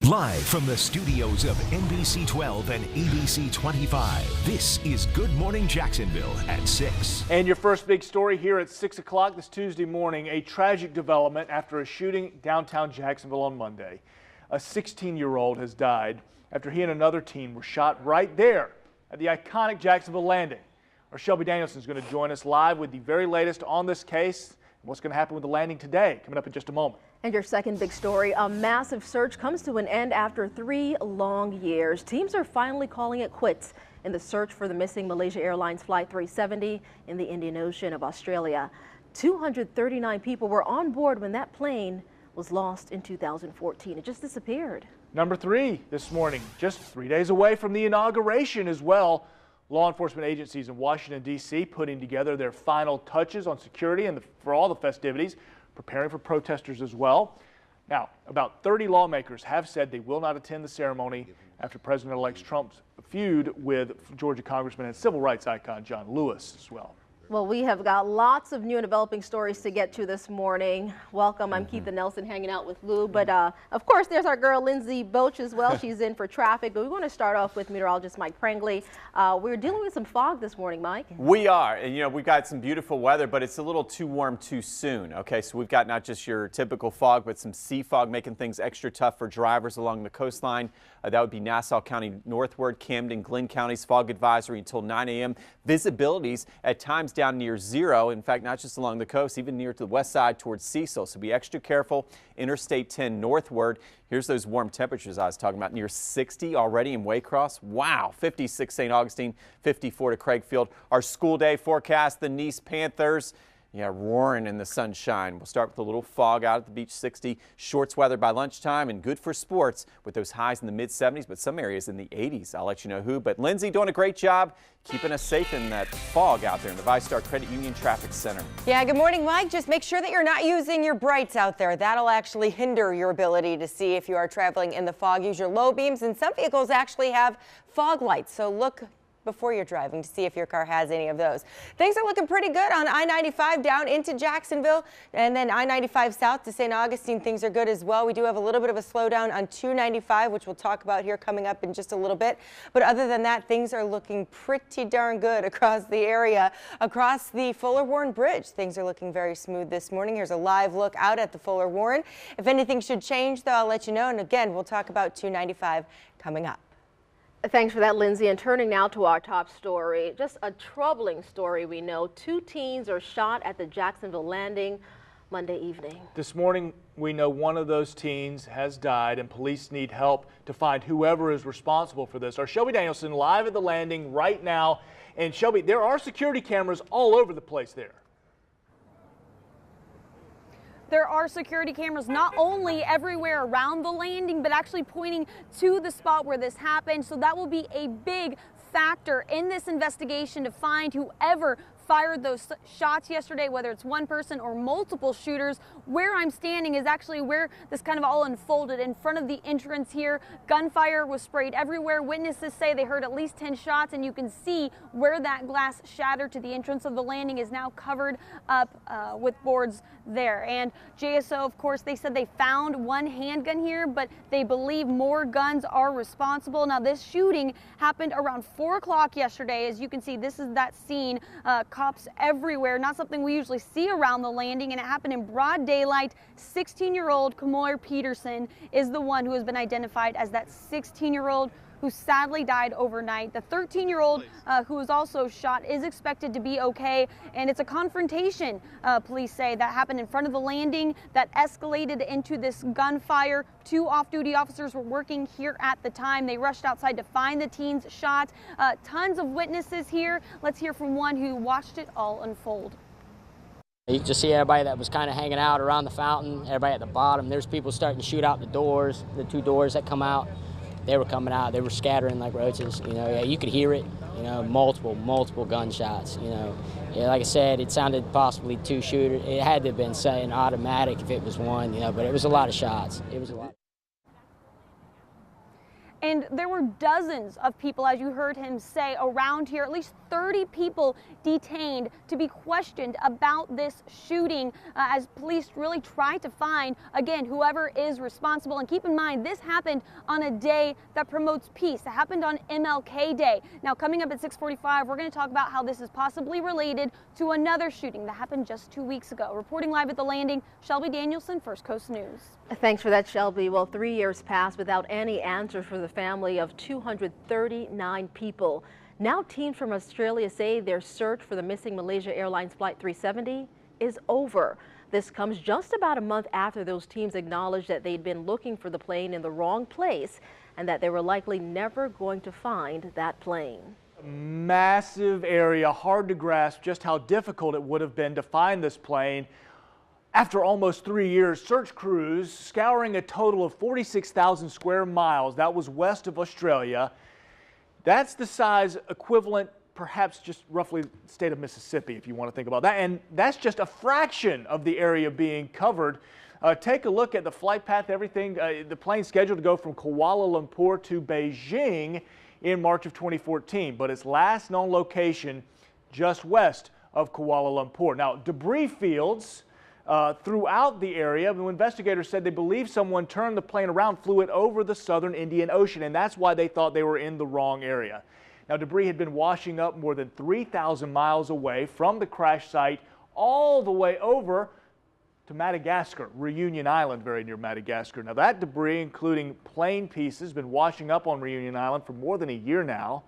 Live from the studios of NBC 12 and ABC 25, this is Good Morning Jacksonville at 6. And your first big story here at 6 o'clock this Tuesday morning, a tragic development after a shooting downtown Jacksonville on Monday. A 16-year-old has died after he and another teen were shot right there at the iconic Jacksonville Landing. Our Shelby Danielson is going to join us live with the very latest on this case and what's going to happen with the landing today, coming up in just a moment. And your second big story, a massive search comes to an end after 3 long years. Teams are finally calling it quits in the search for the missing Malaysia Airlines Flight 370 in the Indian Ocean of Australia. 239 people were on board when that plane was lost in 2014. It just disappeared. Number 3 this morning, just 3 days away from the inauguration as well. Law enforcement agencies in Washington, D.C. putting together their final touches on security and for all the festivities, preparing for protesters as well. Now, about 30 lawmakers have said they will not attend the ceremony after President-elect Trump's feud with Georgia Congressman and civil rights icon John Lewis as well. Well, we have got lots of new and developing stories to get to this morning. Welcome. I'm Keitha Nelson hanging out with Lou. But of course, there's our girl Lindsay Boach as well. She's in for traffic. But we want to start off with meteorologist Mike Prangley. We're dealing with some fog this morning, Mike. We are. And, you know, we've got some beautiful weather, but it's a little too warm too soon. Okay, so we've got not just your typical fog, but some sea fog making things extra tough for drivers along the coastline. That would be Nassau County northward, Camden, Glenn County's fog advisory until 9 a.m. Visibilities at times down near zero. In fact, not just along the coast, even near to the west side towards Cecil. So be extra careful. Interstate 10 northward. Here's those warm temperatures I was talking about, near 60 already in Waycross. Wow, 56 St. Augustine, 54 to Craigfield. Our school day forecast, the Nice Panthers. Yeah, roaring in the sunshine. We'll start with a little fog out at the beach, 60. Shorts weather by lunchtime and good for sports with those highs in the mid-70s, but some areas in the 80s. I'll let you know who. But Lindsay doing a great job keeping us safe in that fog out there in the VyStar Credit Union Traffic Center. Yeah, good morning, Mike. Just make sure that you're not using your brights out there. That'll actually hinder your ability to see if you are traveling in the fog. Use your low beams, and some vehicles actually have fog lights, so look before you're driving to see if your car has any of those. Things are looking pretty good on I-95 down into Jacksonville, and then I-95 south to St. Augustine. Things are good as well. We do have a little bit of a slowdown on 295, which we'll talk about here coming up in just a little bit. But other than that, things are looking pretty darn good across the area. Across the Fuller Warren Bridge, things are looking very smooth this morning. Here's a live look out at the Fuller Warren. If anything should change, though, I'll let you know. And again, we'll talk about 295 coming up. Thanks for that, Lindsay. And turning now to our top story, just a troubling story we know. 2 teens are shot at the Jacksonville Landing Monday evening. This morning, we know one of those teens has died and police need help to find whoever is responsible for this. Our Shelby Danielson live at the landing right now. And Shelby, there are security cameras all over the place there. There are security cameras not only everywhere around the landing, but actually pointing to the spot where this happened. So that will be a big factor in this investigation to find whoever fired those shots yesterday, whether it's one person or multiple shooters. Where I'm standing is actually where this kind of all unfolded, in front of the entrance here. Gunfire was sprayed everywhere. Witnesses say they heard at least 10 shots, and you can see where that glass shattered to the entrance of the landing is now covered up with boards there. And JSO, of course, they said they found one handgun here, but they believe more guns are responsible. Now, this shooting happened around 4 o'clock yesterday. As you can see, this is that scene. Cops everywhere, not something we usually see around the landing, and it happened in broad daylight. 16-year-old Kamoir Peterson is the one who has been identified as that 16-year-old who sadly died overnight. The 13-year-old who was also shot is expected to be okay, and it's a confrontation, police say, that happened in front of the landing that escalated into this gunfire. 2 off-duty officers were working here at the time. They rushed outside to find the teens shot. Tons of witnesses here. Let's hear from one who watched it all unfold. You just see everybody that was kind of hanging out around the fountain, everybody at the bottom. There's people starting to shoot out the doors, the 2 doors that come out. They were coming out, they were scattering like roaches, you know, yeah, you could hear it, you know, multiple gunshots, you know. Yeah, like I said, it sounded possibly 2 shooters. It had to have been saying automatic if it was one, you know, but it was a lot of shots. It was a lot. And there were dozens of people, as you heard him say, around here, at least 30 people detained to be questioned about this shooting as police really try to find, again, whoever is responsible. And keep in mind, this happened on a day that promotes peace. It happened on MLK Day. Now, coming up at 6:45, we're going to talk about how this is possibly related to another shooting that happened just 2 weeks ago. Reporting live at the landing, Shelby Danielson, First Coast News. Thanks for that, Shelby. Well, 3 years passed without any answers for the family of 239 people. Now teams from Australia say their search for the missing Malaysia Airlines Flight 370 is over. This comes just about a month after those teams acknowledged that they'd been looking for the plane in the wrong place and that they were likely never going to find that plane. Massive area, hard to grasp just how difficult it would have been to find this plane. After almost 3 years, search crews scouring a total of 46,000 square miles. That was west of Australia. That's the size equivalent, perhaps just roughly the state of Mississippi, if you want to think about that. And that's just a fraction of the area being covered. Take a look at the flight path, everything. The plane scheduled to go from Kuala Lumpur to Beijing in March of 2014, but its last known location just west of Kuala Lumpur. Now, debris fields throughout the area. Investigators said they believe someone turned the plane around, flew it over the southern Indian Ocean, and that's why they thought they were in the wrong area. Now, debris had been washing up more than 3,000 miles away from the crash site all the way over to Madagascar, Reunion Island, very near Madagascar. Now, that debris, including plane pieces, has been washing up on Reunion Island for more than a year now.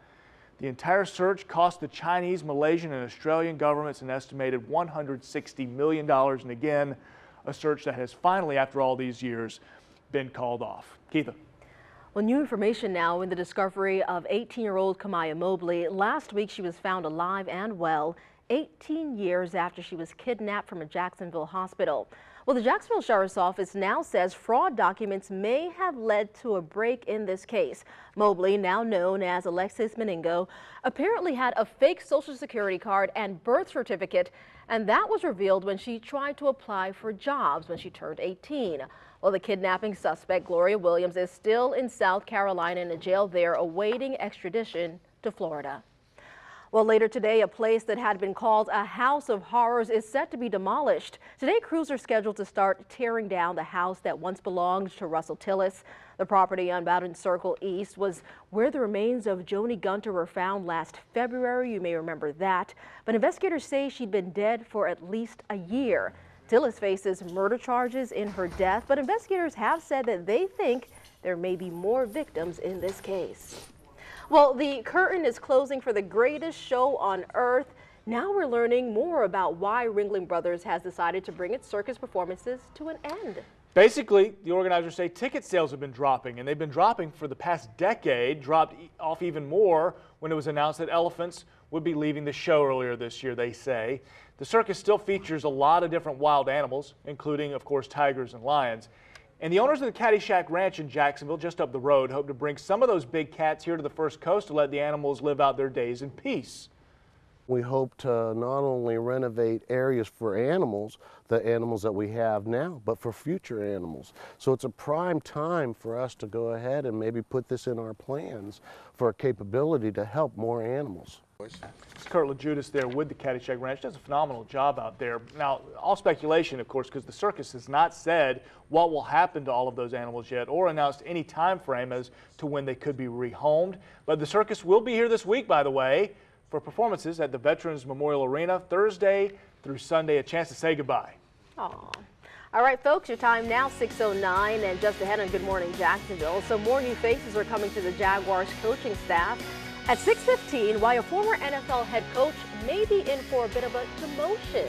The entire search cost the Chinese, Malaysian, and Australian governments an estimated $160 million. And again, a search that has finally, after all these years, been called off. Keitha. Well, new information now in the discovery of 18-year-old Kamaya Mobley. Last week, she was found alive and well 18 years after she was kidnapped from a Jacksonville hospital. Well, the Jacksonville Sheriff's Office now says fraud documents may have led to a break in this case. Mobley, now known as Alexis Meningo, apparently had a fake Social Security card and birth certificate, and that was revealed when she tried to apply for jobs when she turned 18. Well, the kidnapping suspect, Gloria Williams, is still in South Carolina in a jail there awaiting extradition to Florida. Well, later today, a place that had been called a house of horrors is set to be demolished. Today, crews are scheduled to start tearing down the house that once belonged to Russell Tillis. The property on Bowden Circle East was where the remains of Joni Gunter were found last February. You may remember that. But investigators say she'd been dead for at least a year. Tillis faces murder charges in her death, but investigators have said that they think there may be more victims in this case. Well, the curtain is closing for the greatest show on earth. Now we're learning more about why Ringling Brothers has decided to bring its circus performances to an end. Basically, the organizers say ticket sales have been dropping, and they've been dropping for the past decade, dropped off even more when it was announced that elephants would be leaving the show earlier this year, they say. The circus still features a lot of different wild animals, including, of course, tigers and lions. And the owners of the Caddyshack Ranch in Jacksonville, just up the road, hope to bring some of those big cats here to the First Coast to let the animals live out their days in peace. We hope to not only renovate areas for animals, the animals that we have now, but for future animals. So it's a prime time for us to go ahead and maybe put this in our plans for a capability to help more animals. It's Kurt LaJudas there with the Caddyshack Ranch. Does a phenomenal job out there. Now, all speculation, of course, because the circus has not said what will happen to all of those animals yet or announced any time frame as to when they could be rehomed. But the circus will be here this week, by the way, for performances at the Veterans Memorial Arena Thursday through Sunday. A chance to say goodbye. Aww. All right, folks, your time now, 6:09, and just ahead on Good Morning Jacksonville. Some more new faces are coming to the Jaguars coaching staff. At 6:15, why a former NFL head coach may be in for a bit of a demotion.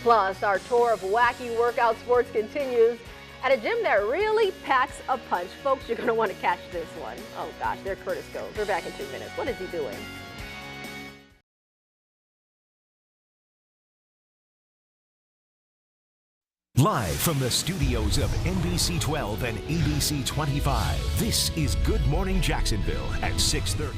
Plus, our tour of wacky workout sports continues at a gym that really packs a punch. Folks, you're going to want to catch this one. Oh, gosh, there Curtis goes. We're back in 2 minutes. What is he doing? Live from the studios of NBC 12 and ABC 25, this is Good Morning Jacksonville at 6:30.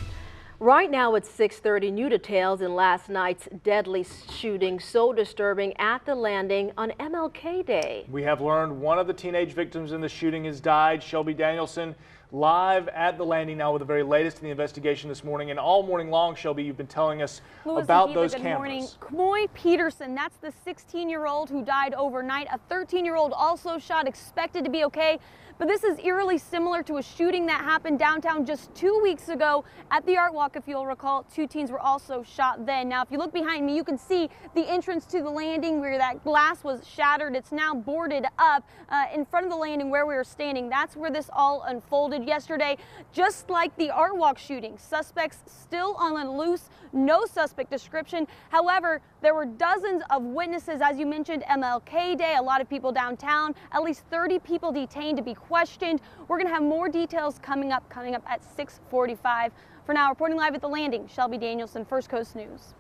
Right now it's 6:30. New details in last night's deadly shooting, so disturbing at the landing on MLK Day. We have learned one of the teenage victims in the shooting has died. Shelby Danielson live at the landing now with the very latest in the investigation this morning. And all morning long, Shelby, you've been telling us about those cameras. Morning. Kmoy Peterson, that's the 16-year-old who died overnight. A 13-year-old also shot, expected to be okay. But this is eerily similar to a shooting that happened downtown just 2 weeks ago at the Art Walk, if you'll recall. 2 teens were also shot then. Now, if you look behind me, you can see the entrance to the landing where that glass was shattered. It's now boarded up in front of the landing where we were standing. That's where this all unfolded yesterday. Just like the Art Walk shooting, suspects still on the loose, no suspect description. However, there were dozens of witnesses, as you mentioned, MLK Day, a lot of people downtown, at least 30 people detained to be questioned. We're going to have more details coming up at 6:45. For now, reporting live at the landing, Shelby Danielson, First Coast News.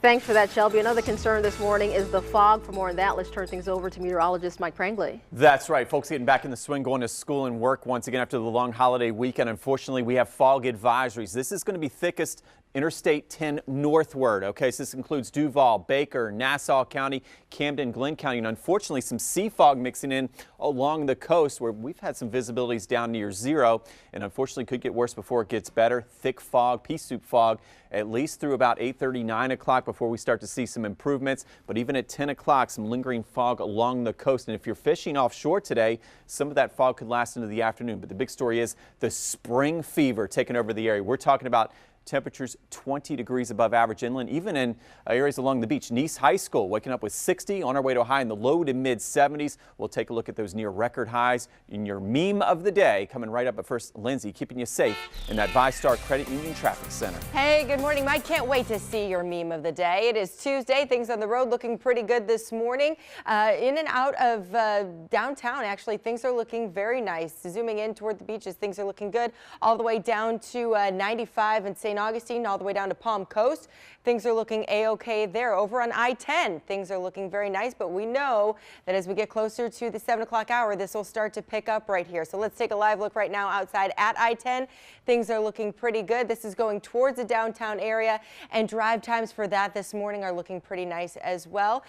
Thanks for that, Shelby. Another concern this morning is the fog. For more on that, let's turn things over to meteorologist Mike Prangley. That's right. Folks getting back in the swing, going to school and work once again after the long holiday weekend. Unfortunately, we have fog advisories. This is going to be thickest Interstate 10 northward. Okay, so this includes Duval, Baker, Nassau County, Camden, Glenn County, and unfortunately some sea fog mixing in along the coast where we've had some visibilities down near zero, and unfortunately could get worse before it gets better. Thick fog, pea soup fog, at least through about 8:30, 9 o'clock before we start to see some improvements. But even at 10 o'clock, some lingering fog along the coast. And if you're fishing offshore today, some of that fog could last into the afternoon. But the big story is the spring fever taking over the area. We're talking about temperatures 20 degrees above average inland, even in areas along the beach. Nice High School waking up with 60 on our way to a high in the low to mid 70s. We'll take a look at those near record highs in your meme of the day coming right up. But first, Lindsay, keeping you safe in that VyStar Credit Union Traffic Center. Hey, good morning, Mike. Can't wait to see your meme of the day. It is Tuesday. Things on the road looking pretty good this morning. In and out of downtown, actually, things are looking very nice. Zooming in toward the beaches, things are looking good. All the way down to 95 and St. Augustine, all the way down to Palm Coast. Things are looking a-okay there. Over on I-10, things are looking very nice, but we know that as we get closer to the 7 o'clock hour, this will start to pick up right here. So let's take a live look right now outside at I-10. Things are looking pretty good. This is going towards the downtown area, and drive times for that this morning are looking pretty nice as well.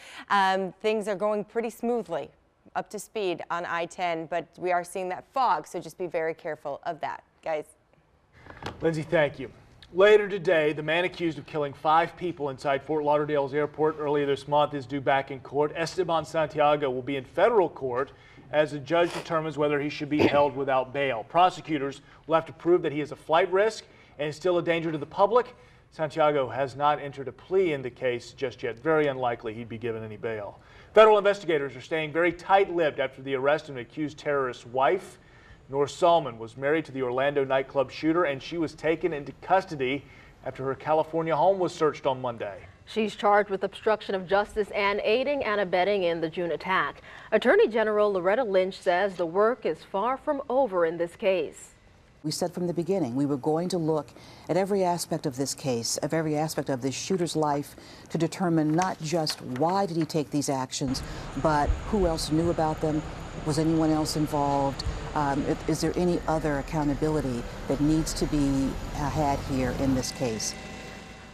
Things are going pretty smoothly up to speed on I-10, but we are seeing that fog, so just be very careful of that, guys. Lindsay, thank you. Later today, the man accused of killing 5 people inside Fort Lauderdale's airport earlier this month is due back in court. Esteban Santiago will be in federal court as the judge determines whether he should be held without bail. Prosecutors will have to prove that he is a flight risk and is still a danger to the public. Santiago has not entered a plea in the case just yet. Very unlikely he'd be given any bail. Federal investigators are staying very tight-lipped after the arrest of an accused terrorist's wife. Noor Salman was married to the Orlando nightclub shooter, and she was taken into custody after her California home was searched on Monday. She's charged with obstruction of justice and aiding and abetting in the June attack. Attorney General Loretta Lynch says the work is far from over in this case. We said from the beginning we were going to look at every aspect of this case, of every aspect of this shooter's life, to determine not just why did he take these actions, but who else knew about them, was anyone else involved, is there any other accountability that needs to be had here in this case.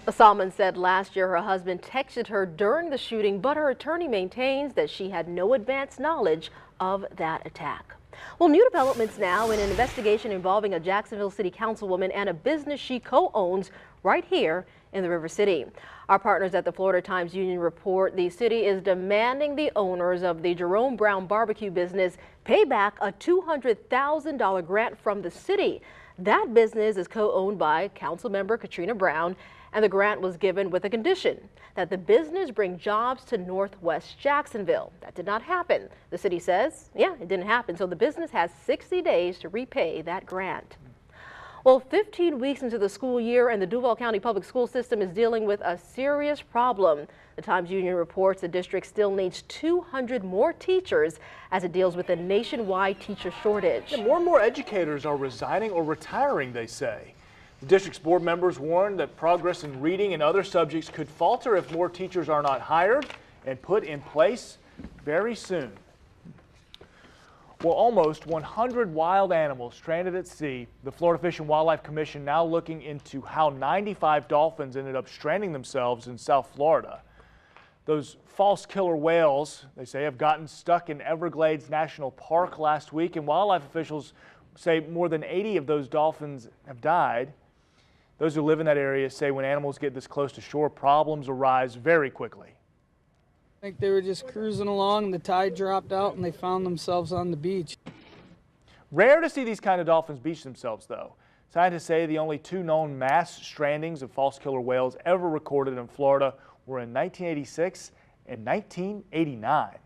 Salman said last year her husband texted her during the shooting, but her attorney maintains that she had no advance knowledge of that attack. Well, new developments now in an investigation involving a Jacksonville City Councilwoman and a business she co-owns right here in the River City. Our partners at the Florida Times-Union report the city is demanding the owners of the Jerome Brown barbecue business pay back a $200,000 grant from the city. That business is co-owned by Councilmember Katrina Brown, and the grant was given with a condition that the business bring jobs to Northwest Jacksonville. That did not happen. The city says, yeah, it didn't happen. So the business has 60 days to repay that grant. Well, 15 weeks into the school year, and the Duval County Public School System is dealing with a serious problem. The Times-Union reports the district still needs 200 more teachers as it deals with a nationwide teacher shortage. Yeah, more and more educators are resigning or retiring, they say. The district's board members warned that progress in reading and other subjects could falter if more teachers are not hired and put in place very soon. Well, almost 100 wild animals stranded at sea. The Florida Fish and Wildlife Commission now looking into how 95 dolphins ended up stranding themselves in South Florida. Those false killer whales, they say, have gotten stuck in Everglades National Park last week, and wildlife officials say more than 80 of those dolphins have died. Those who live in that area say when animals get this close to shore, problems arise very quickly. I think they were just cruising along, the tide dropped out, and they found themselves on the beach. Rare to see these kind of dolphins beach themselves, though. Scientists say the only 2 known mass strandings of false killer whales ever recorded in Florida were in 1986 and 1989.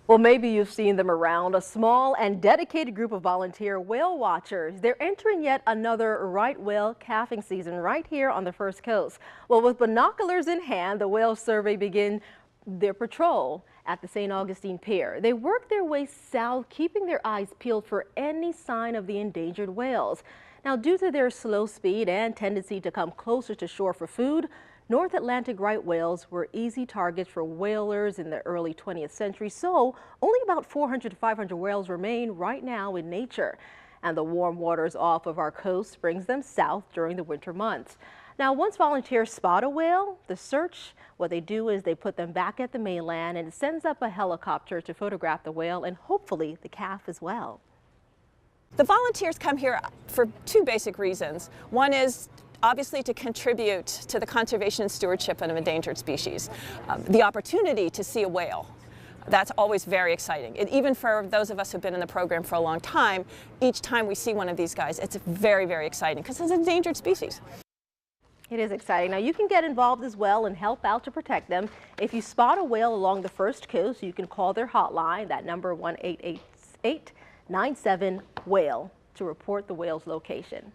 Well, maybe you've seen them around, a small and dedicated group of volunteer whale watchers. They're entering yet another right whale calving season right here on the First Coast. Well, with binoculars in hand, the whale survey begin their patrol at the St. Augustine Pier. They work their way south, keeping their eyes peeled for any sign of the endangered whales. Now, due to their slow speed and tendency to come closer to shore for food, North Atlantic right whales were easy targets for whalers in the early 20th century, so only about 400 to 500 whales remain right now in nature. And the warm waters off of our coast brings them south during the winter months. Now, once volunteers spot a whale, the search, what they do is they put them back at the mainland and it sends up a helicopter to photograph the whale and hopefully the calf as well. The volunteers come here for 2 basic reasons. One is obviously to contribute to the conservation and stewardship of an endangered species. The opportunity to see a whale, that's always very exciting. Even for those of us who've been in the program for a long time, each time we see one of these guys, it's very, very exciting because it's an endangered species. It is exciting. Now, you can get involved as well and help out to protect them. If you spot a whale along the First Coast, you can call their hotline, that number 1-888-97-WHALE, to report the whale's location.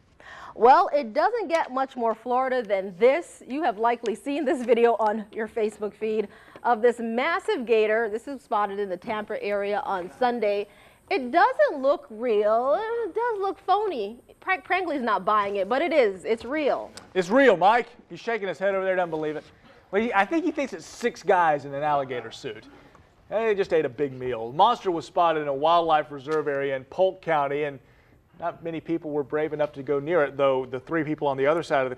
Well, it doesn't get much more Florida than this. You have likely seen this video on your Facebook feed of this massive gator. This was spotted in the Tampa area on Sunday. It doesn't look real. It does look phony. Prangley's not buying it, but it is. It's real. It's real, Mike. He's shaking his head over there, doesn't believe it. Well, I think he thinks it's 6 guys in an alligator suit. And they just ate a big meal. The monster was spotted in a wildlife reserve area in Polk County, and not many people were brave enough to go near it, though the 4 people on the other side of the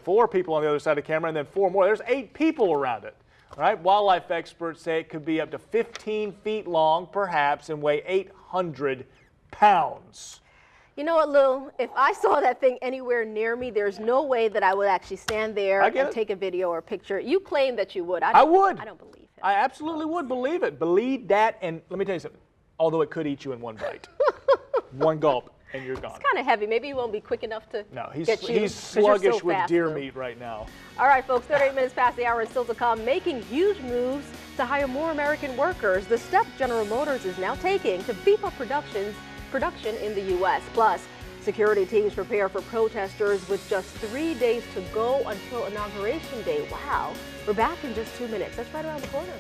camera, and then 4 more. There's 8 people around it. All right, wildlife experts say it could be up to 15 feet long, perhaps, and weigh 800 pounds. You know what, Lou? If I saw that thing anywhere near me, there's no way that I would actually stand there and take a video or a picture. You claim that you would. I would. I don't believe it. I absolutely would believe it. Believe that, and let me tell you something. Although it could eat you in one bite. One gulp, and you're gone. It's kind of heavy. Maybe he won't be quick enough to get you. He's sluggish with deer meat right now. All right, folks, 38 minutes past the hour is still to come. Making huge moves to hire more American workers. The step General Motors is now taking to beef up production in the U.S. Plus, security teams prepare for protesters with just 3 days to go until Inauguration Day. Wow. We're back in just 2 minutes. That's right around the corner.